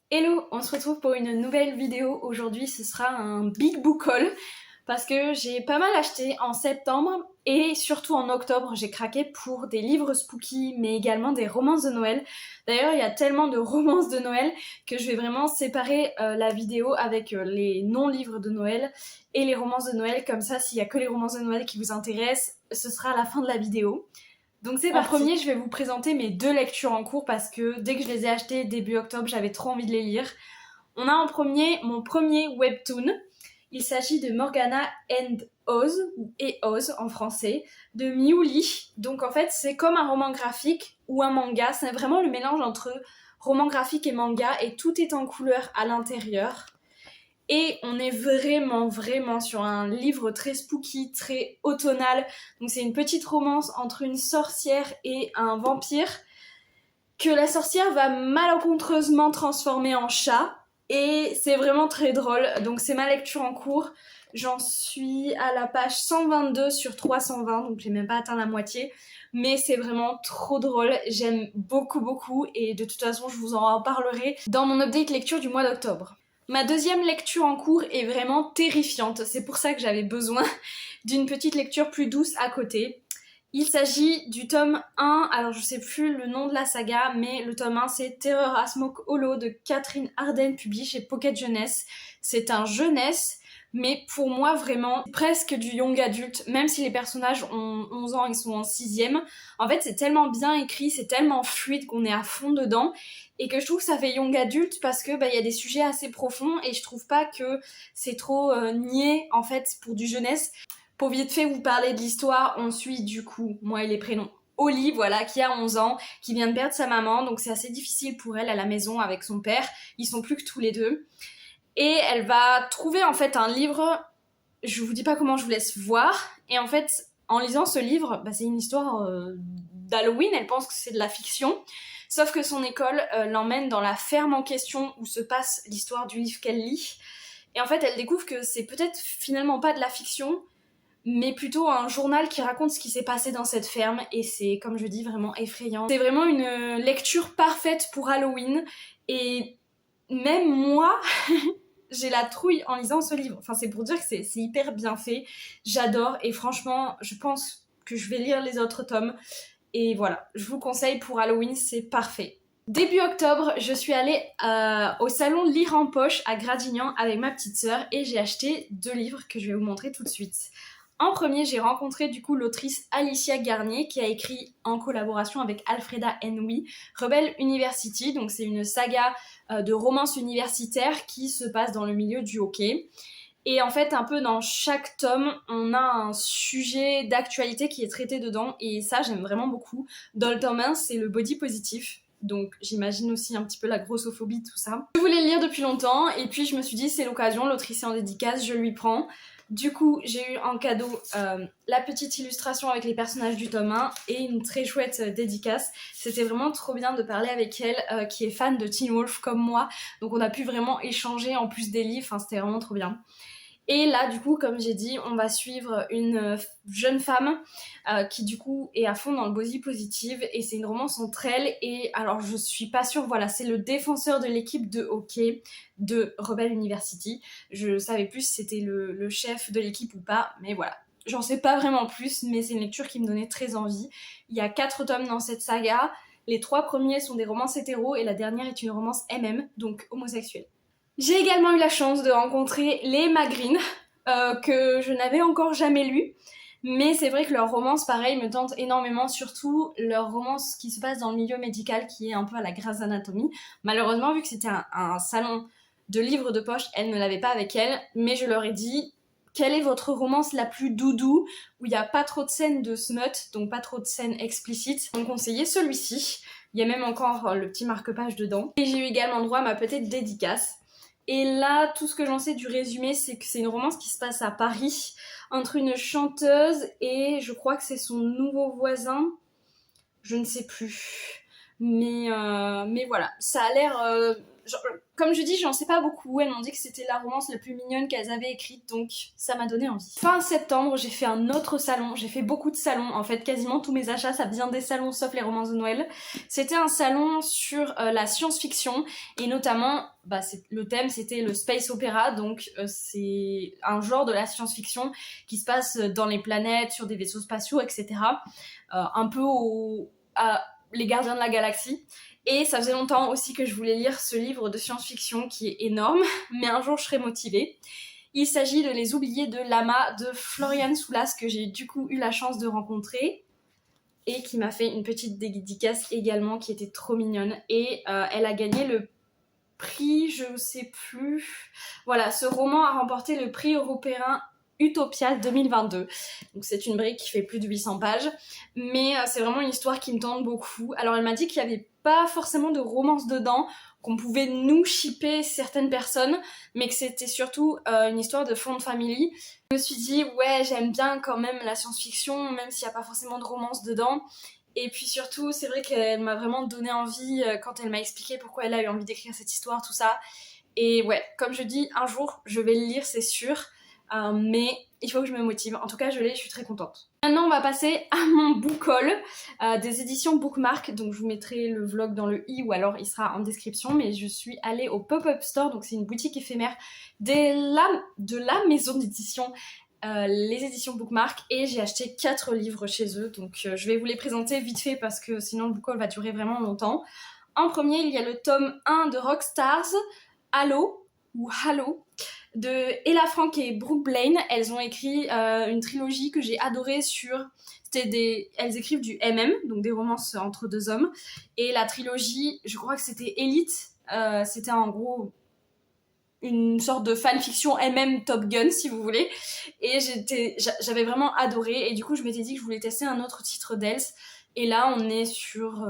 Hello, on se retrouve pour une nouvelle vidéo. Aujourd'hui, ce sera un big book haul parce que j'ai pas mal acheté en septembre et surtout en octobre, j'ai craqué pour des livres spooky mais également des romances de Noël. D'ailleurs, il y a tellement de romances de Noël que je vais vraiment séparer la vidéo avec les non-livres de Noël et les romances de Noël. Comme ça, s'il y a que les romances de Noël qui vous intéressent, ce sera à la fin de la vidéo. Donc c'est parti. En premier, je vais vous présenter mes deux lectures en cours parce que dès que je les ai achetées début octobre, j'avais trop envie de les lire. On a en premier mon premier webtoon. Il s'agit de Morgana and Oz, ou Et Oz en français, de Miu Lee. Donc en fait, c'est comme un roman graphique ou un manga. C'est vraiment le mélange entre roman graphique et manga et tout est en couleur à l'intérieur. Et on est vraiment sur un livre très spooky, très automnal. Donc c'est une petite romance entre une sorcière et un vampire que la sorcière va malencontreusement transformer en chat. Et c'est vraiment très drôle. Donc c'est ma lecture en cours. J'en suis à la page 122 sur 320, donc j'ai même pas atteint la moitié. Mais c'est vraiment trop drôle, j'aime beaucoup et de toute façon je vous en reparlerai dans mon update lecture du mois d'octobre. Ma deuxième lecture en cours est vraiment terrifiante, c'est pour ça que j'avais besoin d'une petite lecture plus douce à côté. Il s'agit du tome 1, alors je sais plus le nom de la saga, mais le tome 1 c'est Terreur à Smoke Hollow de Catherine Arden, publié chez Pocket Jeunesse. C'est un jeunesse, mais pour moi vraiment presque du young adulte, même si les personnages ont 11 ans, ils sont en 6ème. En fait c'est tellement bien écrit, c'est tellement fluide qu'on est à fond dedans. Et que je trouve que ça fait young adulte parce que y a des sujets assez profonds et je trouve pas que c'est trop niais en fait pour du jeunesse. Pour vite fait vous parler de l'histoire, on suit du coup, moi et les prénoms, Oli, voilà, qui a 11 ans, qui vient de perdre sa maman, donc c'est assez difficile pour elle à la maison avec son père, ils sont plus que tous les deux. Et elle va trouver en fait un livre, je vous dis pas comment, je vous laisse voir, et en fait, en lisant ce livre, c'est une histoire d'Halloween, elle pense que c'est de la fiction, sauf que son école l'emmène dans la ferme en question où se passe l'histoire du livre qu'elle lit, et en fait elle découvre que c'est peut-être finalement pas de la fiction, mais plutôt un journal qui raconte ce qui s'est passé dans cette ferme, et c'est, comme je dis, vraiment effrayant. C'est vraiment une lecture parfaite pour Halloween, et même moi, j'ai la trouille en lisant ce livre. Enfin, c'est pour dire que c'est hyper bien fait, j'adore, et franchement, je pense que je vais lire les autres tomes, et voilà, je vous conseille pour Halloween, c'est parfait. Début octobre, je suis allée au salon Lire en Poche à Gradignan avec ma petite sœur et j'ai acheté 2 livres que je vais vous montrer tout de suite. En premier, j'ai rencontré du coup l'autrice Alicia Garnier qui a écrit en collaboration avec Alfreda Henry Rebel University, donc c'est une saga de romance universitaire qui se passe dans le milieu du hockey. Et en fait, un peu dans chaque tome, on a un sujet d'actualité qui est traité dedans et ça, j'aime vraiment beaucoup. Dans le tome 1, c'est le body positif. Donc j'imagine aussi un petit peu la grossophobie, tout ça. Je voulais le lire depuis longtemps et puis je me suis dit c'est l'occasion, l'autrice est en dédicace, je lui prends. Du coup, j'ai eu en cadeau la petite illustration avec les personnages du tome 1 et une très chouette dédicace. C'était vraiment trop bien de parler avec elle, qui est fan de Teen Wolf comme moi. Donc on a pu vraiment échanger en plus des livres, enfin, c'était vraiment trop bien. Et là, du coup, comme j'ai dit, on va suivre une jeune femme qui, du coup, est à fond dans le body positive. Et c'est une romance entre elles. Et alors, je suis pas sûre, voilà, c'est le défenseur de l'équipe de hockey de Rebel University. Je savais plus si c'était le chef de l'équipe ou pas, mais voilà. J'en sais pas vraiment plus, mais c'est une lecture qui me donnait très envie. Il y a 4 tomes dans cette saga. Les 3 premiers sont des romances hétéros et la dernière est une romance MM, donc homosexuelle. J'ai également eu la chance de rencontrer les Magrines, que je n'avais encore jamais lues. Mais c'est vrai que leur romance, pareil, me tente énormément, surtout leur romance qui se passe dans le milieu médical, qui est un peu à la Grey's Anatomy. Malheureusement, vu que c'était un salon de livres de poche, elles ne l'avaient pas avec elles, mais je leur ai dit quelle est votre romance la plus doudou, où il n'y a pas trop de scènes de smut, donc pas trop de scènes explicites. On conseillait celui-ci. Il y a même encore le petit marque-page dedans. Et j'ai eu également droit à ma petite dédicace. Et là, tout ce que j'en sais du résumé, c'est que c'est une romance qui se passe à Paris, entre une chanteuse et je crois que c'est son nouveau voisin. Je ne sais plus. Mais voilà, ça a l'air comme je dis, j'en sais pas beaucoup. Elles m'ont dit que c'était la romance la plus mignonne qu'elles avaient écrite, donc ça m'a donné envie. Fin septembre, j'ai fait un autre salon. J'ai fait beaucoup de salons. En fait, quasiment tous mes achats, ça vient des salons, sauf les romances de Noël. C'était un salon sur la science-fiction, et notamment, le thème c'était le space opéra, donc c'est un genre de la science-fiction qui se passe dans les planètes, sur des vaisseaux spatiaux, etc. Un peu les gardiens de la galaxie. Et ça faisait longtemps aussi que je voulais lire ce livre de science-fiction qui est énorme, mais un jour je serai motivée. Il s'agit de Les Oubliés de Lama de Floriane Soulas, que j'ai du coup eu la chance de rencontrer et qui m'a fait une petite dédicace également qui était trop mignonne. Et elle a gagné le prix, je sais plus. Voilà, ce roman a remporté le prix européen Utopial 2022. Donc c'est une brique qui fait plus de 800 pages, mais c'est vraiment une histoire qui me tente beaucoup. Alors elle m'a dit qu'il y avait pas forcément de romance dedans, qu'on pouvait nous shipper certaines personnes, mais que c'était surtout une histoire de found family. Je me suis dit ouais, j'aime bien quand même la science-fiction, même s'il n'y a pas forcément de romance dedans. Et puis surtout, c'est vrai qu'elle m'a vraiment donné envie quand elle m'a expliqué pourquoi elle a eu envie d'écrire cette histoire, tout ça. Et ouais, comme je dis, un jour je vais le lire, c'est sûr. Mais il faut que je me motive. En tout cas, je suis très contente. Maintenant, on va passer à mon book haul des éditions Bookmark. Donc, je vous mettrai le vlog dans le i ou alors il sera en description. Mais je suis allée au Pop-Up Store. Donc, c'est une boutique éphémère de la maison d'édition. Les éditions Bookmark, et j'ai acheté 4 livres chez eux. Donc, je vais vous les présenter vite fait parce que sinon le book haul va durer vraiment longtemps. En premier, il y a le tome 1 de Rockstars, Halo ou Halo, de Ella Frank et Brooke Blaine. Elles ont écrit une trilogie que j'ai adorée elles écrivent du MM, donc des romances entre deux hommes. Et la trilogie, je crois que c'était Elite. C'était en gros une sorte de fanfiction MM Top Gun, si vous voulez. Et j'avais vraiment adoré. Et du coup, je m'étais dit que je voulais tester un autre titre d'Els. Et là, on est sur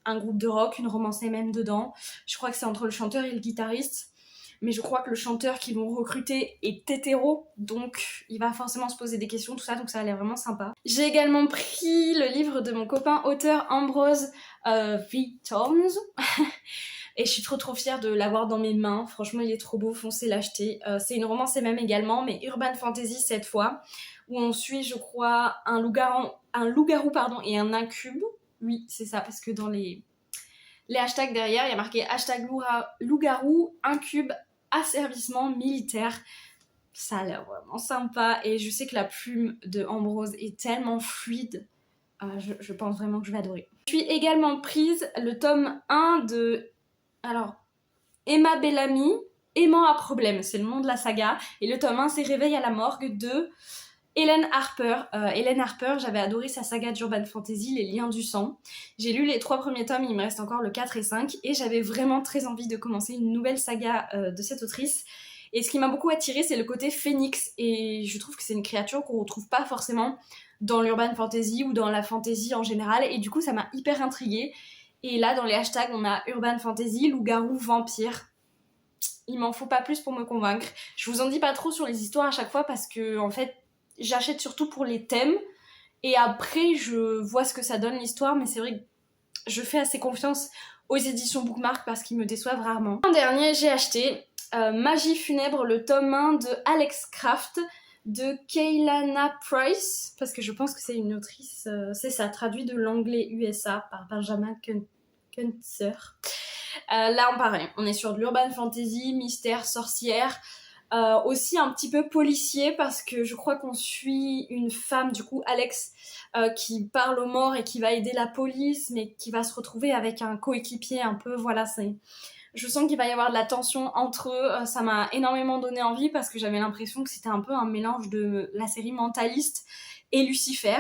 un groupe de rock, une romance MM dedans. Je crois que c'est entre le chanteur et le guitariste. Mais je crois que le chanteur qu'ils vont recruter est hétéro, donc il va forcément se poser des questions, tout ça, donc ça a l'air vraiment sympa. J'ai également pris le livre de mon copain auteur Ambrose V. Thorns, et je suis trop fière de l'avoir dans mes mains. Franchement, il est trop beau, foncez l'acheter. C'est une romance même également, mais urban fantasy cette fois, où on suit, je crois, un loup-garou et un incube. Oui, c'est ça, parce que dans les hashtags derrière, il y a marqué hashtag loup-garou, incube, asservissement militaire. Ça a l'air vraiment sympa, et je sais que la plume de Ambrose est tellement fluide. Je pense vraiment que je vais adorer. Je suis également prise le tome 1 de Emma Bellamy, Aimant à problème, c'est le nom de la saga, et le tome 1 c'est Réveil à la morgue de Hélène Harper. Hélène Harper, j'avais adoré sa saga d'urban fantasy, Les liens du sang. J'ai lu les 3 premiers tomes, il me reste encore le 4 et 5, et j'avais vraiment très envie de commencer une nouvelle saga de cette autrice. Et ce qui m'a beaucoup attirée, c'est le côté phénix, et je trouve que c'est une créature qu'on retrouve pas forcément dans l'urban fantasy ou dans la fantasy en général, et du coup ça m'a hyper intriguée. Et là, dans les hashtags, on a urban fantasy, loup-garou, vampire. Il m'en faut pas plus pour me convaincre. Je vous en dis pas trop sur les histoires à chaque fois parce que, en fait, j'achète surtout pour les thèmes, et après je vois ce que ça donne l'histoire, mais c'est vrai que je fais assez confiance aux éditions Bookmark parce qu'ils me déçoivent rarement. En dernier, j'ai acheté Magie funèbre, le tome 1 de Alex Craft de Kailana Price, parce que je pense que c'est une autrice, c'est ça, traduit de l'anglais USA par Benjamin Kunzer. Là, pareil, on est sur de l'urban fantasy, mystère, sorcière, aussi un petit peu policier, parce que je crois qu'on suit une femme, du coup Alex, qui parle aux morts et qui va aider la police, mais qui va se retrouver avec un coéquipier un peu, voilà, je sens qu'il va y avoir de la tension entre eux. Ça m'a énormément donné envie parce que j'avais l'impression que c'était un peu un mélange de la série Mentaliste et Lucifer.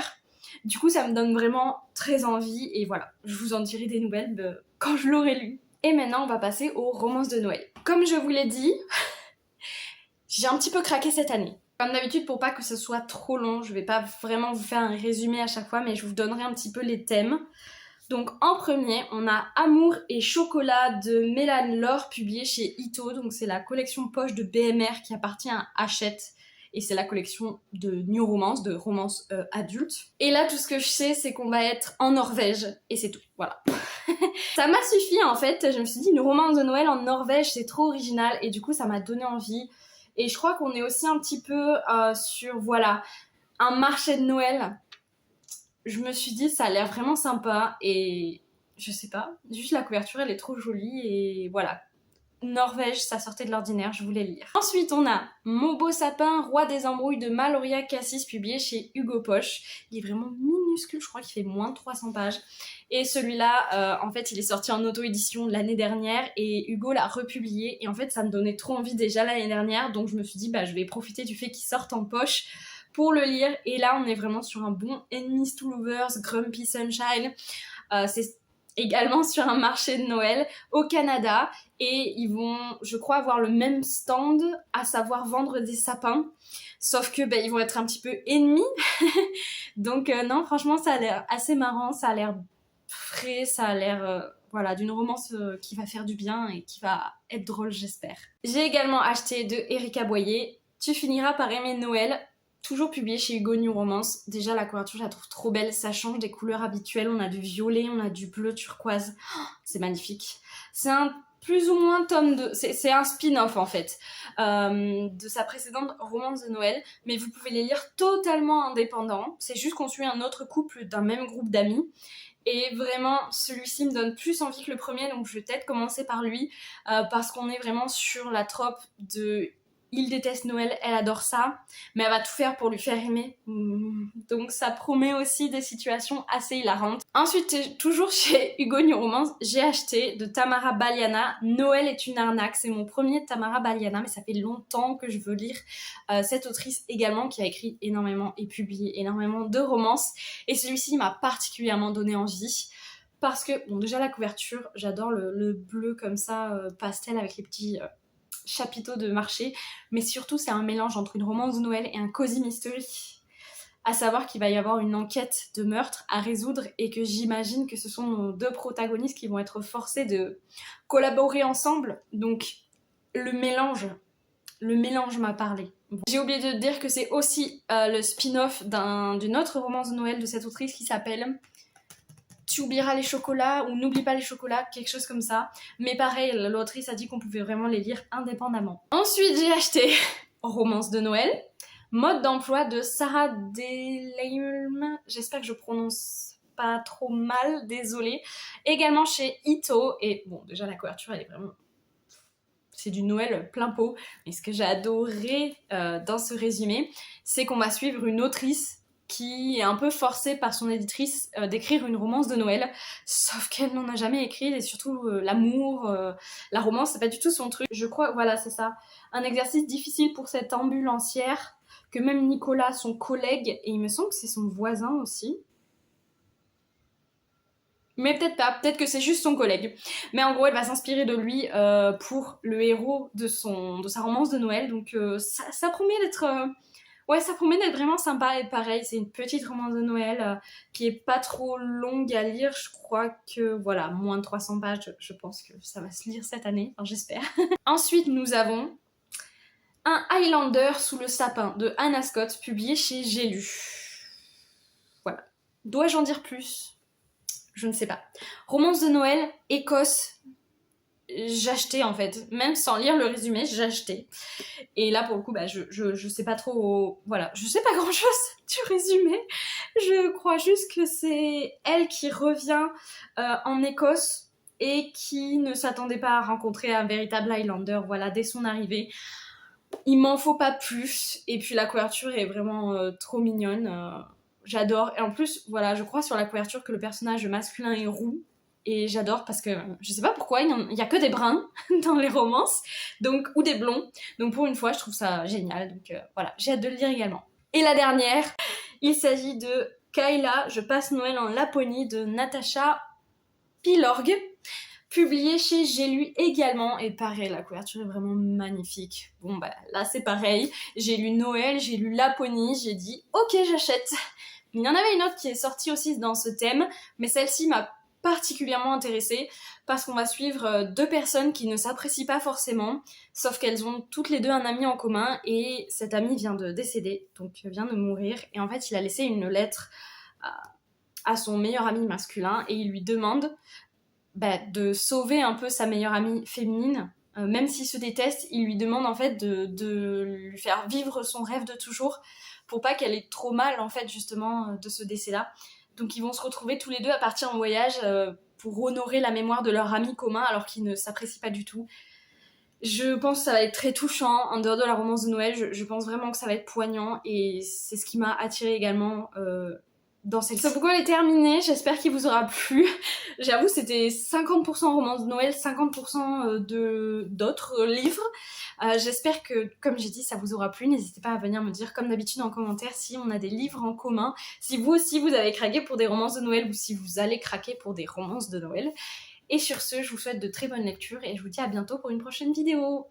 Du coup, ça me donne vraiment très envie, et voilà, je vous en dirai des nouvelles quand je l'aurai lu. Et maintenant, on va passer aux romances de Noël. Comme je vous l'ai dit, j'ai un petit peu craqué cette année. Comme d'habitude, pour pas que ce soit trop long, je vais pas vraiment vous faire un résumé à chaque fois, mais je vous donnerai un petit peu les thèmes. Donc en premier, on a Amour et chocolat de Mélane Laure, publié chez Ito. Donc c'est la collection poche de BMR qui appartient à Hachette. Et c'est la collection de New Romance, de romance adulte. Et là, tout ce que je sais, c'est qu'on va être en Norvège. Et c'est tout, voilà. Ça m'a suffi en fait, je me suis dit une romance de Noël en Norvège c'est trop original et du coup ça m'a donné envie. Et je crois qu'on est aussi un petit peu sur voilà un marché de Noël. Je me suis dit ça a l'air vraiment sympa et je sais pas, juste la couverture elle est trop jolie et voilà. Norvège, ça sortait de l'ordinaire, je voulais lire. Ensuite, on a Mon beau sapin, roi des embrouilles de Maloria Cassis, publié chez Hugo Poche. Il est vraiment minuscule, je crois qu'il fait moins de 300 pages. Et celui-là, en fait, il est sorti en auto-édition l'année dernière et Hugo l'a republié. Et en fait, ça me donnait trop envie déjà l'année dernière, donc je me suis dit, bah, je vais profiter du fait qu'il sorte en poche pour le lire. Et là, on est vraiment sur un bon Enemies to Lovers, Grumpy Sunshine. C'est également sur un marché de Noël au Canada et ils vont, je crois, avoir le même stand, à savoir vendre des sapins. Sauf que ils vont être un petit peu ennemis. Donc non, franchement, ça a l'air assez marrant, ça a l'air frais, ça a l'air voilà, d'une romance qui va faire du bien et qui va être drôle, j'espère. J'ai également acheté de Erika Boyer Tu finiras par aimer Noël, toujours publié chez Hugo New Romance. Déjà la couverture je la trouve trop belle, ça change des couleurs habituelles, on a du violet, on a du bleu turquoise, oh, c'est magnifique. C'est un plus ou moins tome 2, c'est un spin-off en fait, de sa précédente romance de Noël, mais vous pouvez les lire totalement indépendants, c'est juste qu'on suit un autre couple d'un même groupe d'amis, et vraiment celui-ci me donne plus envie que le premier, donc je vais peut-être commencer par lui, parce qu'on est vraiment sur la trope de il déteste Noël, elle adore ça, mais elle va tout faire pour lui faire aimer. Donc ça promet aussi des situations assez hilarantes. Ensuite, toujours chez Hugo New Romance, j'ai acheté de Tamara Baliana Noël est une arnaque. C'est mon premier Tamara Baliana, mais ça fait longtemps que je veux lire cette autrice également qui a écrit énormément et publié énormément de romances. Et celui-ci m'a particulièrement donné envie. Parce que, bon, déjà la couverture, j'adore le bleu comme ça, pastel avec les petits chapiteaux de marché, mais surtout c'est un mélange entre une romance de Noël et un cozy mystery. À savoir qu'il va y avoir une enquête de meurtre à résoudre et que j'imagine que ce sont nos deux protagonistes qui vont être forcés de collaborer ensemble. Donc le mélange m'a parlé. J'ai oublié de dire que c'est aussi le spin-off d'une autre romance de Noël de cette autrice qui s'appelle Tu oublieras les chocolats ou N'oublie pas les chocolats, quelque chose comme ça. Mais pareil, l'autrice a dit qu'on pouvait vraiment les lire indépendamment. Ensuite, j'ai acheté Romance de Noël, mode d'emploi de Sarah Delame. J'espère que je prononce pas trop mal, désolée. Également chez Ito. Et bon, déjà la couverture, elle est vraiment... C'est du Noël plein pot. Et ce que j'ai adoré dans ce résumé, c'est qu'on va suivre une autrice qui est un peu forcée par son éditrice d'écrire une romance de Noël, sauf qu'elle n'en a jamais écrit, et surtout l'amour, la romance, c'est pas du tout son truc. Je crois, voilà, c'est ça. Un exercice difficile pour cette ambulancière, que même Nicolas, son collègue, et il me semble que c'est son voisin aussi, mais peut-être pas, peut-être que c'est juste son collègue. Mais en gros, elle va s'inspirer de lui pour le héros de sa romance de Noël, donc ça promet d'être... Ouais, ça promet d'être vraiment sympa et pareil, c'est une petite romance de Noël qui est pas trop longue à lire. Je crois que, voilà, moins de 300 pages, je pense que ça va se lire cette année, enfin j'espère. Ensuite, nous avons Un Highlander sous le sapin de Anna Scott, publié chez J'ai lu. Voilà. Dois-je en dire plus? Je ne sais pas. Romance de Noël, Écosse. J'achetais en fait, même sans lire le résumé, j'achetais. Et là pour le coup, je sais pas trop, voilà, je sais pas grand chose du résumé. Je crois juste que c'est elle qui revient en Écosse et qui ne s'attendait pas à rencontrer un véritable Highlander, voilà, dès son arrivée. Il m'en faut pas plus. Et puis la couverture est vraiment trop mignonne. J'adore. Et en plus, voilà, je crois sur la couverture que le personnage masculin est roux. Et j'adore parce que je sais pas pourquoi, il y a que des bruns dans les romances, donc, ou des blonds. Donc pour une fois, je trouve ça génial. Donc voilà, j'ai hâte de le lire également. Et la dernière, il s'agit de Kayla, je passe Noël en Laponie de Natacha Pilorg, publié chez J'ai lu également. Et pareil, la couverture est vraiment magnifique. Bon bah là c'est pareil, j'ai lu Noël, j'ai lu Laponie, j'ai dit ok j'achète. Il y en avait une autre qui est sortie aussi dans ce thème, mais celle-ci m'a particulièrement intéressée parce qu'on va suivre deux personnes qui ne s'apprécient pas forcément, sauf qu'elles ont toutes les deux un ami en commun et cet ami vient de décéder, donc vient de mourir, et en fait il a laissé une lettre à son meilleur ami masculin et il lui demande de sauver un peu sa meilleure amie féminine. Même s'il se déteste, il lui demande en fait de lui faire vivre son rêve de toujours pour pas qu'elle ait trop mal en fait justement de ce décès-là. Donc ils vont se retrouver tous les deux à partir en voyage pour honorer la mémoire de leur ami commun alors qu'ils ne s'apprécient pas du tout. Je pense que ça va être très touchant en dehors de la romance de Noël. Je pense vraiment que ça va être poignant et c'est ce qui m'a attirée également dans celle-ci. Ce book haul est terminé, j'espère qu'il vous aura plu. J'avoue, c'était 50% romance de Noël, 50% d'autres livres. J'espère que, comme j'ai dit, ça vous aura plu. N'hésitez pas à venir me dire, comme d'habitude, en commentaire si on a des livres en commun, si vous aussi vous avez craqué pour des romances de Noël ou si vous allez craquer pour des romances de Noël. Et sur ce, je vous souhaite de très bonnes lectures et je vous dis à bientôt pour une prochaine vidéo.